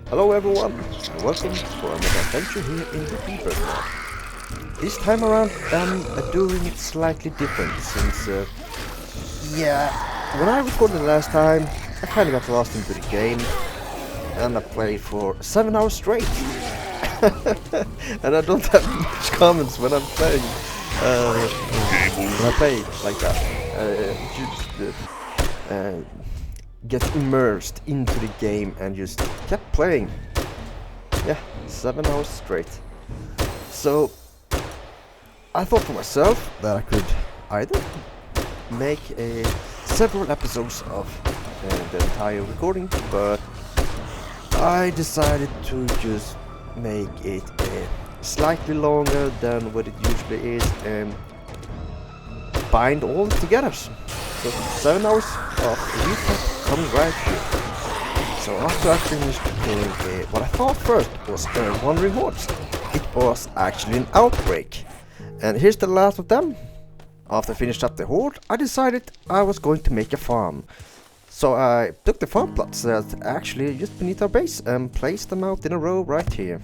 Hello everyone, and welcome for another adventure here in the Rebirth Ep. This time around I'm doing it slightly different since, when I recorded the last time I kinda got lost into the game and I played for 7 hours straight. And I don't have much comments when I'm playing, when I play like that. Get immersed into the game and just kept playing. Yeah, 7 hours straight. So I thought for myself that I could either make several episodes of the entire recording, but I decided to just make it slightly longer than what it usually is and bind all together. So 7 hours of recap coming right here. So after I finished doing what I thought first was Wandering Hordes, it was actually an outbreak. And here's the last of them. After I finished up the horde, I decided I was going to make a farm. So I took the farm plots that actually just beneath our base and placed them out in a row right here.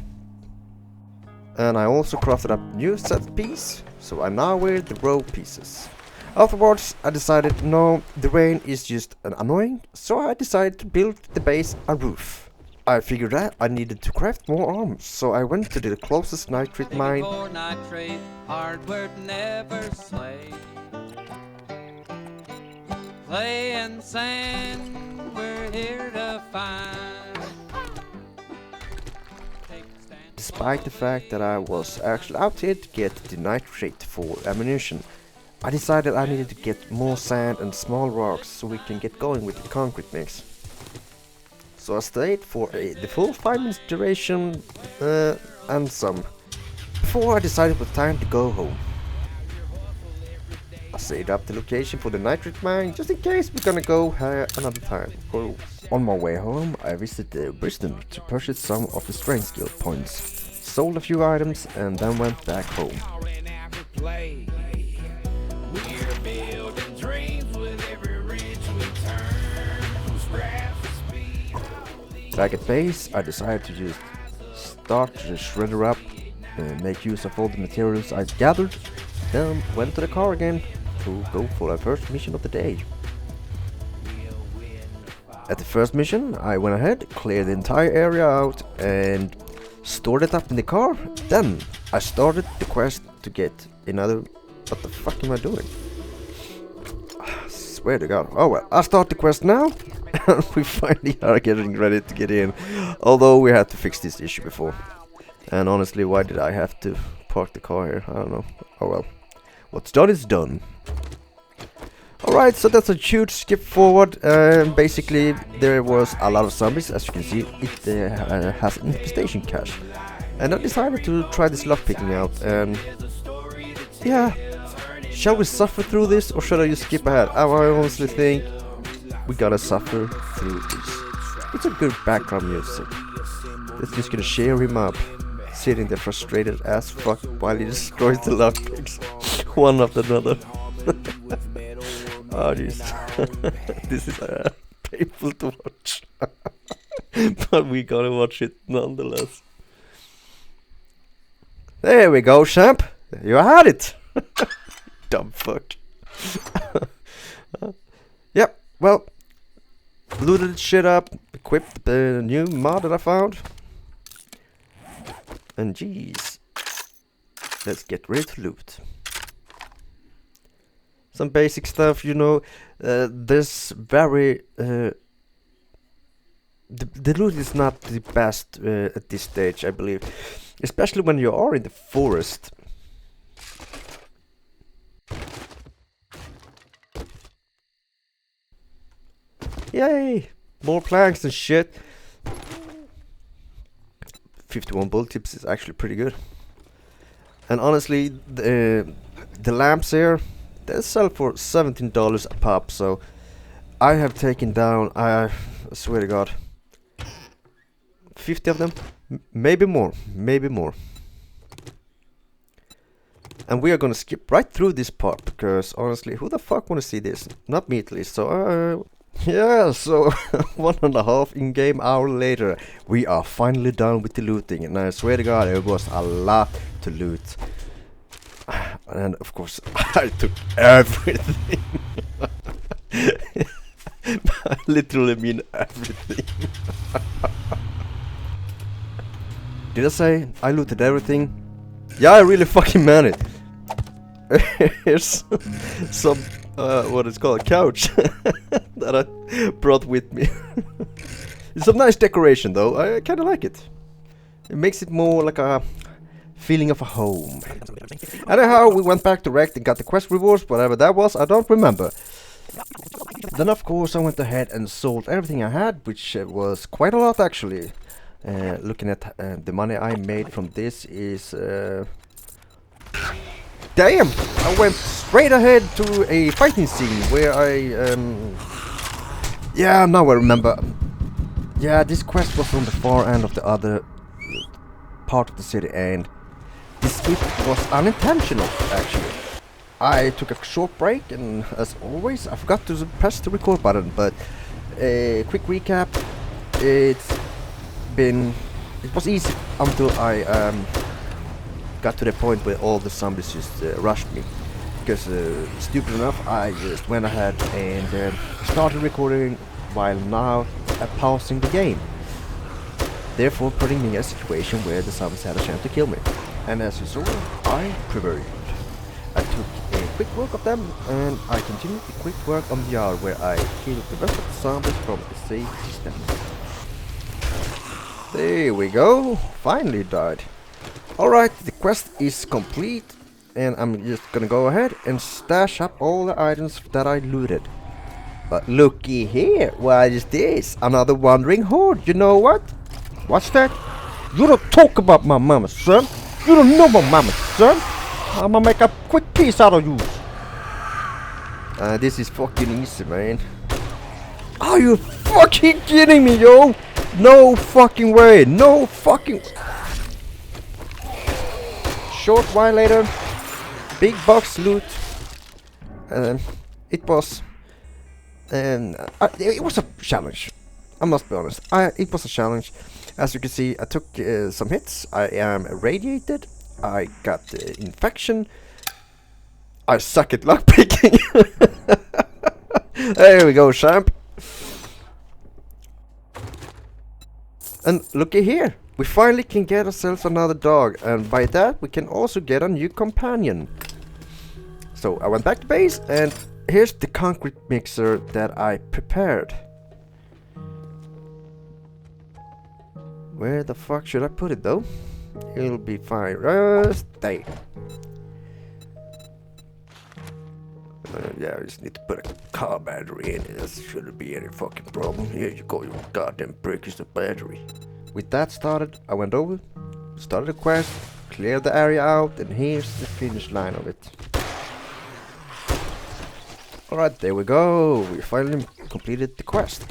And I also crafted up new set piece, so I now wear the row pieces. Afterwards, I decided no, the rain is just annoying, so I decided to build the base a roof. I figured that I needed to craft more armor, so I went to the closest nitrate mine. Nitrate, hard work never slay. Clay and sand, we're here to find. Despite the fact that I was actually out here to get the nitrate for ammunition, I decided I needed to get more sand and small rocks so we can get going with the concrete mix. So I stayed for the full 5 minutes duration and some, before I decided it was time to go home. I saved up the location for the nitrate mine just in case we're gonna go another time. On my way home I visited Brisbane to purchase some of the strength skill points, sold a few items and then went back home. Back at base, I decided to just start the shredder up and make use of all the materials I gathered, then went to the car again to go for our first mission of the day. At the first mission, I went ahead, cleared the entire area out and stored it up in the car. Then I started the quest to get another... What the fuck am I doing? I swear to God. Oh well, I'll start the quest now. We finally are getting ready to get in, although we had to fix this issue before. And honestly, why did I have to park the car here? I don't know. Oh well, what's done is done. Alright, so that's a huge skip forward. Basically, there was a lot of zombies. As you can see, it has an infestation cache. And I decided to try this lockpicking out, and yeah, shall we suffer through this or should I just skip ahead? I honestly think we gotta suffer through this. It's a good background music. It's just gonna cheer him up, sitting there frustrated as fuck while he destroys the lockpicks, one after another. Oh jeez, this is painful to watch, but we gotta watch it nonetheless. There we go, champ. You had it. Dumb fuck. Yep. Well, looted shit up, equipped the new mod that I found, and jeez, let's get ready to loot. Some basic stuff, you know. There's very the loot is not the best at this stage, I believe, especially when you are in the forest. Yay! More planks and shit. 51 bullet tips is actually pretty good. And honestly, the lamps here, they sell for $17 a pop, so I have taken down, I swear to God, 50 of them, maybe more. And we are gonna skip right through this part, because honestly, who the fuck wanna see this? Not me at least, so Yeah, so 1.5 in-game hour later, we are finally done with the looting, and I swear to God, it was a lot to loot. And of course, I took everything. I literally mean everything. Did I say I looted everything? Yeah, I really fucking meant it. Here's some, what is called, a couch that I brought with me. It's a nice decoration though, I kinda like it. It makes it more like a feeling of a home. Anyhow, we went back to Rect and got the quest rewards, whatever that was, I don't remember. Then of course I went ahead and sold everything I had, which was quite a lot actually. Looking at the money I made from this is... Damn! I went straight ahead to a fighting scene where I... Yeah, now I remember. Yeah, this quest was on the far end of the other part of the city, and this skip was unintentional actually. I took a short break, and as always I forgot to press the record button, but quick recap, it was easy until I got to the point where all the zombies just rushed me, because stupid enough I just went ahead and started recording while now pausing the game, therefore putting me in a situation where the zombies had a chance to kill me. And as you saw, I prevailed. I took a quick work of them, and I continued the quick work on the yard where I killed the rest of the zombies from a safe distance. There we go, finally died. Alright, the quest is complete, and I'm just gonna go ahead and stash up all the items that I looted. But looky here, what is this? Another wandering horde, you know what? What's that? You don't talk about my mama, son! You don't know my mama, son! I'ma make a quick piece out of you! This is fucking easy, man. Are you fucking kidding me, yo? No fucking way! No fucking... Short while later, big box loot. It was a challenge. I must be honest. It was a challenge. As you can see, I took some hits. I am irradiated. I got infection. I suck at lockpicking. There we go, champ. And looky here. We finally can get ourselves another dog, and by that we can also get a new companion. So I went back to base, and here's the concrete mixer that I prepared. Where the fuck should I put it though? It'll be fine. Stay. Yeah, I just need to put a car battery in it. That shouldn't be any fucking problem. Here you go, you goddamn brick is the battery. With that started, I went over, started a quest, cleared the area out, and here's the finish line of it. Alright, there we go. We finally completed the quest.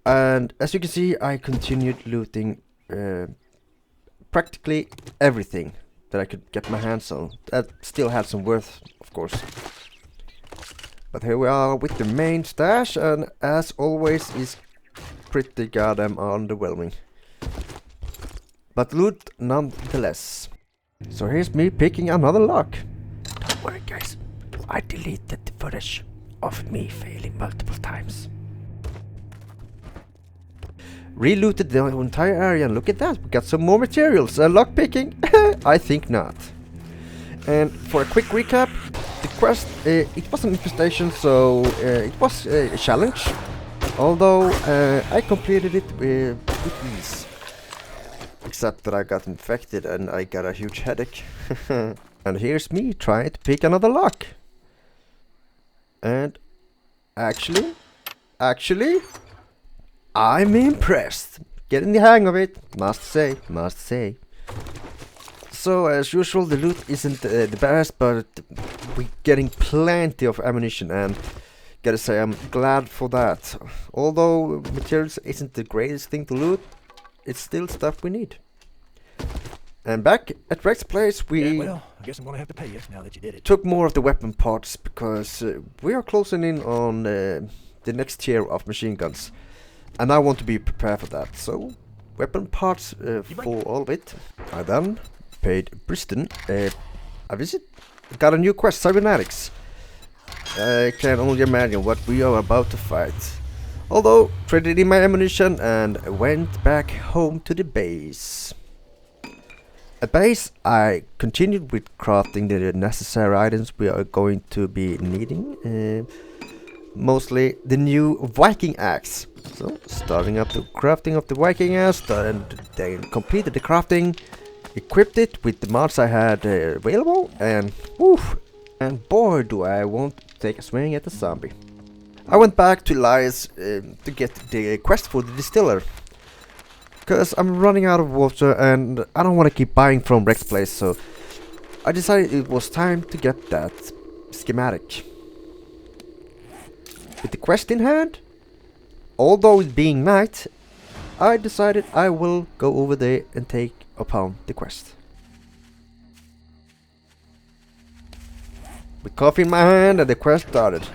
And as you can see, I continued looting practically everything that I could get my hands on. That still had some worth, of course. But here we are with the main stash, and as always is pretty goddamn underwhelming. But loot nonetheless. So here's me picking another lock. Don't worry guys, I deleted the footage of me failing multiple times. Relooted the entire area, and look at that, we got some more materials. Lockpicking? I think not. And for a quick recap, the quest, it was an infestation, so it was a challenge. Although I completed it with ease. Except that I got infected and I got a huge headache. And here's me trying to pick another lock. And actually, I'm impressed. Getting the hang of it, must say. So as usual, the loot isn't the best, but we're getting plenty of ammunition, and gotta say I'm glad for that. Although materials isn't the greatest thing to loot, it's still stuff we need. And back at Rex's place, we well, I guess I'm gonna have to pay you now that you did it. took more of the weapon parts, because we are closing in on the next tier of machine guns. And I want to be prepared for that, so weapon parts for all of it. I then paid Briston a visit, got a new quest, Cybernetics. I can only imagine what we are about to fight. Although, traded in my ammunition and went back home to the base. At base, I continued with crafting the necessary items we are going to be needing. Mostly the new Viking axe. So, starting up the crafting of the Viking axe, and then completed the crafting, equipped it with the mods I had available, and woof! And boy, do I want to take a swing at the zombie. I went back to Elias to get the quest for the distiller. Because I'm running out of water and I don't want to keep buying from Rex Place, so I decided it was time to get that schematic. With the quest in hand, although it being night, I decided I will go over there and take upon the quest. With coffee in my hand and the quest started.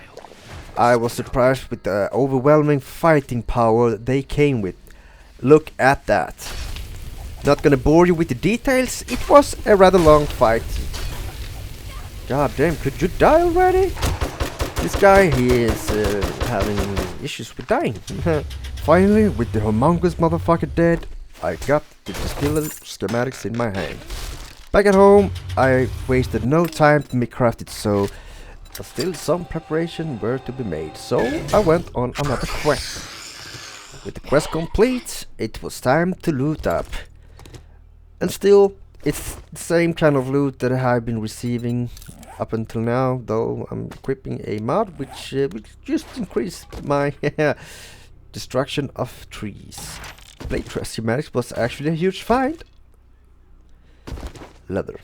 I was surprised with the overwhelming fighting power they came with. Look at that. Not gonna bore you with the details, it was a rather long fight. God damn, could you die already? This guy, he is having issues with dying. Finally, with the humongous motherfucker dead, I got the distiller schematics in my hand. Back at home, I wasted no time to make crafted, so still some preparation were to be made. So I went on another quest. With the quest complete, it was time to loot up. And still, it's the same kind of loot that I've been receiving up until now, though I'm equipping a mod which just increased my destruction of trees. Blade Trust Schematics was actually a huge find. Leather.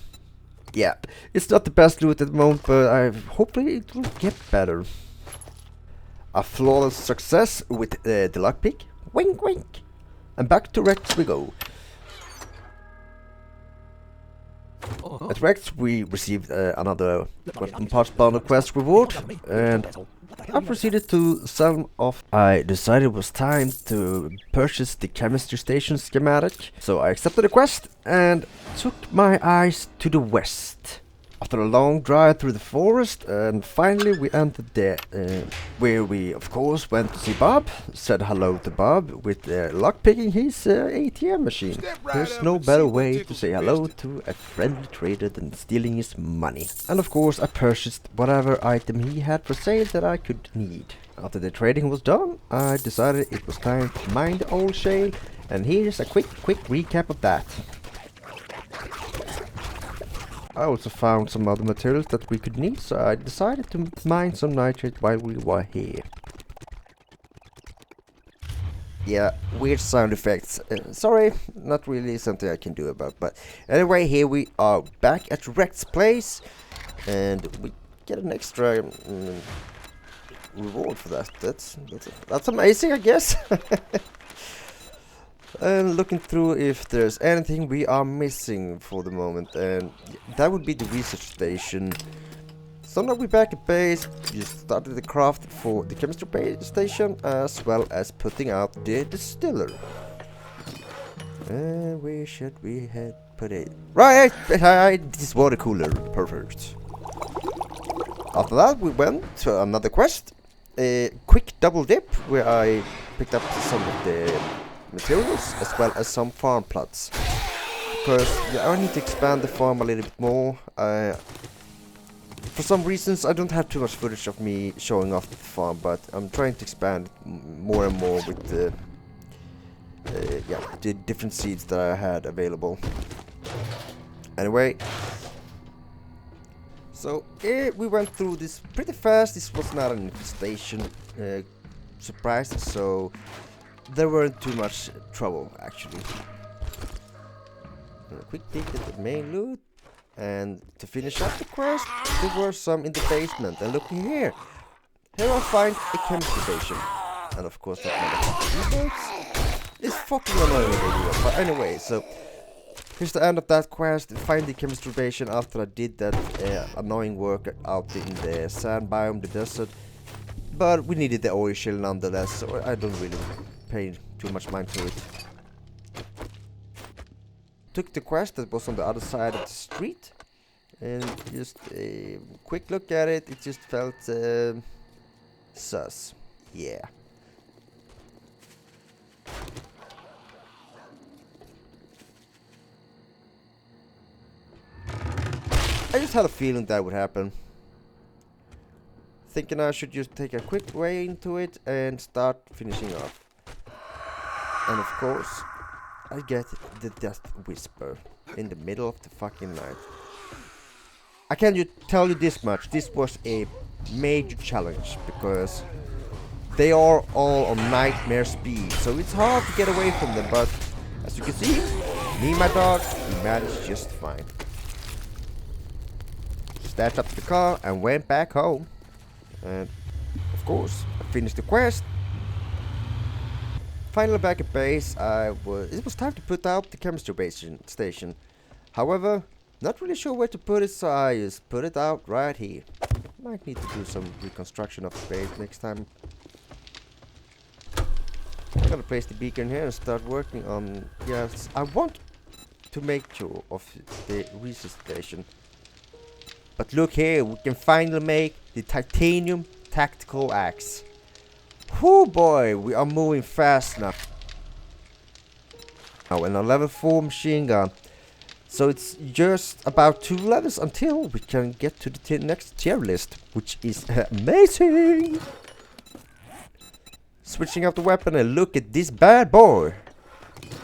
Yeah, it's not the best loot at the moment, but hopefully it will get better. A flawless success with the lockpick. Wink wink. And back to Rex we go. At Rex we received another weapon parts bundle quest reward, and I proceeded to sell them off. I decided it was time to purchase the chemistry station schematic, so I accepted the quest and took my eyes to the west. After a long drive through the forest, and finally we entered there, where we of course went to see Bob, said hello to Bob with lockpicking his ATM machine. There's no better way to say hello to a friendly trader than stealing his money. And of course I purchased whatever item he had for sale that I could need. After the trading was done, I decided it was time to mine the old shale, and here's a quick recap of that. I also found some other materials that we could need, so I decided to mine some nitrate while we were here. Yeah, weird sound effects. Sorry, not really something I can do about, but anyway, here we are back at Rex's place, and we get an extra reward for that. That's amazing, I guess. And looking through if there's anything we are missing for the moment, and that would be the research station. So now we're back at base. Just started the craft for the chemistry base station, as well as putting out the distiller. Where should we put it? Right, this water cooler, perfect. After that we went to another quest, a quick double dip, where I picked up some of the materials as well as some farm plots, because I need to expand the farm a little bit more. For some reasons I don't have too much footage of me showing off the farm, but I'm trying to expand more and more with the different seeds that I had available. Anyway, so we went through this pretty fast. This was not an infestation surprise, so there weren't too much trouble, actually. A quick peek at the main loot, and to finish up the quest, there were some in the basement. And looking here I find a chemistry station, and of course that motherfucker reloads. It's fucking annoying, but anyway, so here's the end of that quest. Find the chemistry station after I did that annoying work out in the sand biome, the desert. But we needed the oil shell nonetheless, so I don't really pay too much mind to it. Took the quest that was on the other side of the street, and just a quick look at it, it just felt sus. Yeah. I just had a feeling that would happen. Thinking I should just take a quick way into it and start finishing off. And of course, I get the Death Whisper in the middle of the fucking night. I can just tell you this much, this was a major challenge because they are all on nightmare speed, so it's hard to get away from them, but as you can see, me and my dog, we managed just fine. Stashed up the car and went back home. And of course, I finished the quest. Finally back at base, it was time to put out the chemistry station. However, not really sure where to put it, so I just put it out right here. Might need to do some reconstruction of the base next time. I'm gonna place the beacon here and start working on... Yes, I want to make sure of the research station. But look here, we can finally make the titanium tactical axe. Whoo boy, we are moving fast now. Now in a level 4 machine gun. So it's just about 2 levels until we can get to the next tier list, which is amazing. Switching out the weapon and look at this bad boy.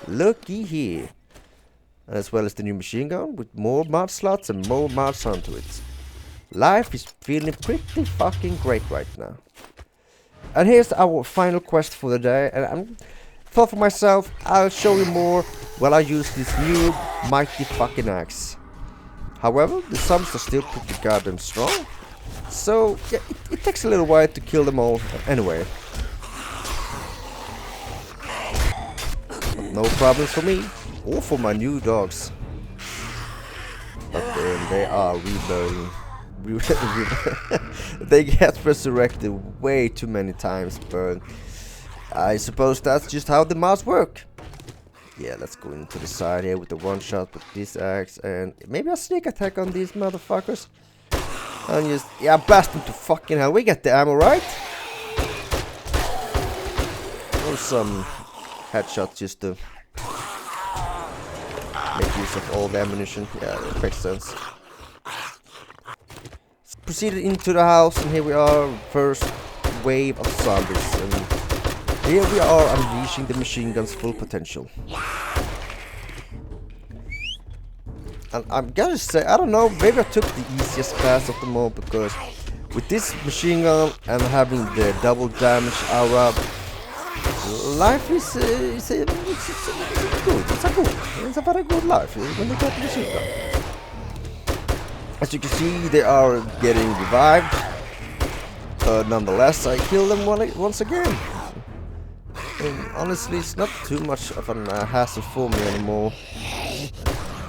Looky here. As well as the new machine gun with more mod slots and more mods onto it. Life is feeling pretty fucking great right now. And here's our final quest for the day, and I thought for myself, I'll show you more while I use this new mighty fucking axe. However, the zombies are still pretty goddamn strong, so yeah, it takes a little while to kill them all anyway. But no problems for me, or for my new dogs. But then they are reloading. They get resurrected way too many times, but I suppose that's just how the mods work. Yeah, let's go into the side here with the one shot with this axe and maybe a sneak attack on these motherfuckers. And just, yeah, blast them to fucking hell. We get the ammo, right? Or some headshots just to make use of all the ammunition. Yeah, that makes sense. Proceeded into the house, and here we are, first wave of zombies, and here we are unleashing the machine gun's full potential. And I'm gonna say, I don't know, maybe I took the easiest path of them all, because with this machine gun and having the double damage aura, life is good. It's a very good life when you get the machine gun. As you can see, they are getting revived. Nonetheless, I kill them once again. And honestly, it's not too much of a hassle for me anymore.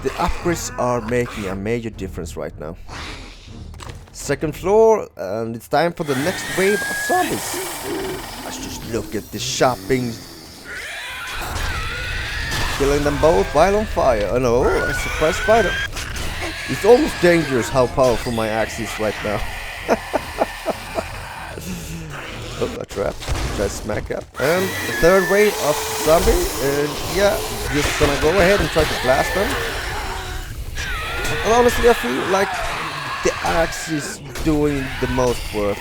The upgrades are making a major difference right now. Second floor, and it's time for the next wave of zombies. Let's just look at the shopping. Killing them both while on fire. Oh no, a surprise spider. It's almost dangerous how powerful my axe is right now. Oh, a trap. Try to smack up. And the third wave of zombie. And yeah, just gonna go ahead and try to blast them. And honestly, I feel like the axe is doing the most work.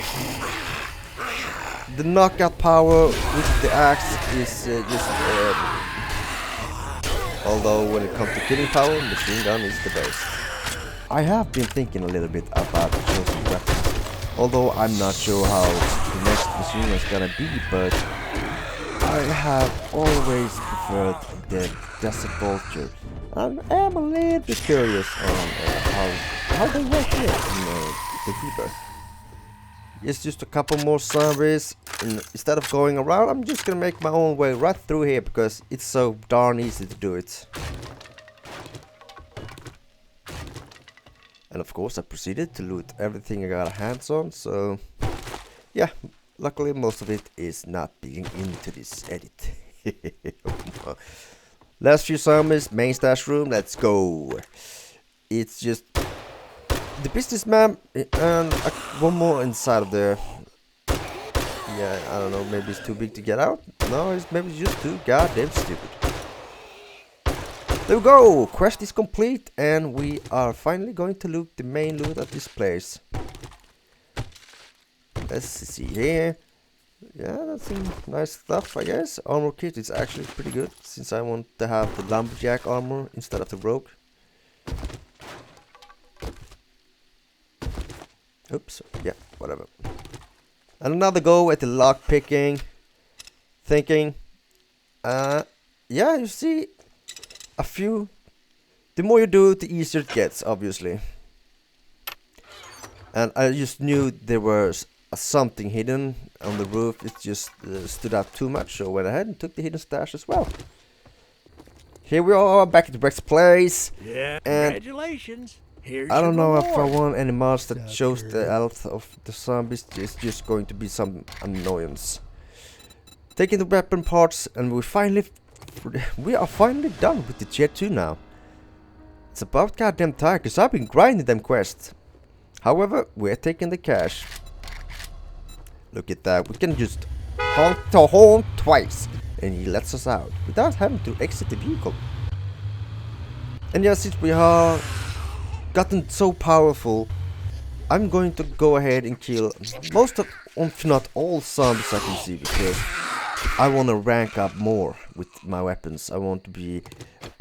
The knockout power with the axe is although when it comes to killing power, machine gun is the best. I have been thinking a little bit about the chosen weapon, although I'm not sure how the next machine is gonna be, but I have always preferred the Desert Vulture. I am a little bit curious on how they work here in the Rebirth. It's just a couple more zombies, and instead of going around, I'm just gonna make my own way right through here because it's so darn easy to do it. And of course I proceeded to loot everything I got hands on, so yeah, luckily most of it is not being into this edit. Last few zombies, main stash room, let's go. It's just the businessman and one more inside of there. Yeah, I don't know, maybe it's too big to get out? No, it's maybe just too goddamn stupid. There we go! Quest is complete and we are finally going to loot the main loot of this place. Let's see here. Yeah, that's some nice stuff, I guess. Armor kit is actually pretty good, since I want to have the lumberjack armor instead of the rogue. Oops, yeah, whatever. And another go at the lock picking. Thinking, yeah, you see, a few. The more you do, the easier it gets, obviously. And I just knew there was something hidden on the roof. It just stood out too much, so I went ahead and took the hidden stash as well. Here we are, back at Brett's place. Yeah, and congratulations. Here's I don't know your if I reward. want any mods that shows the Sucker. health of the zombies. It's just going to be some annoyance. Taking the weapon parts, and we are finally done with the tier 2 now. It's about goddamn time, cause I've been grinding them quests. However, we're taking the cash. Look at that, we can just honk the horn twice, and he lets us out without having to exit the vehicle. And yes, since we are gotten so powerful, I'm going to go ahead and kill most of, if not all zombies I can see, because I want to rank up more with my weapons. I want to be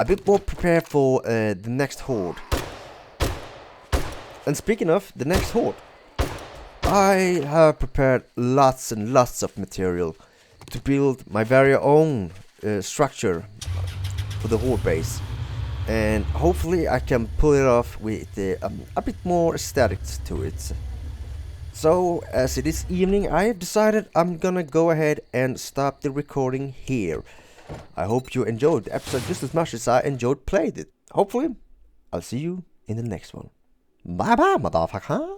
a bit more prepared for the next horde. And speaking of the next horde, I have prepared lots and lots of material to build my very own structure for the horde base. And hopefully I can pull it off with a bit more aesthetics to it. So, as it is evening, I have decided I'm gonna go ahead and stop the recording here. I hope you enjoyed the episode just as much as I enjoyed playing it. Hopefully, I'll see you in the next one. Bye bye, motherfucker.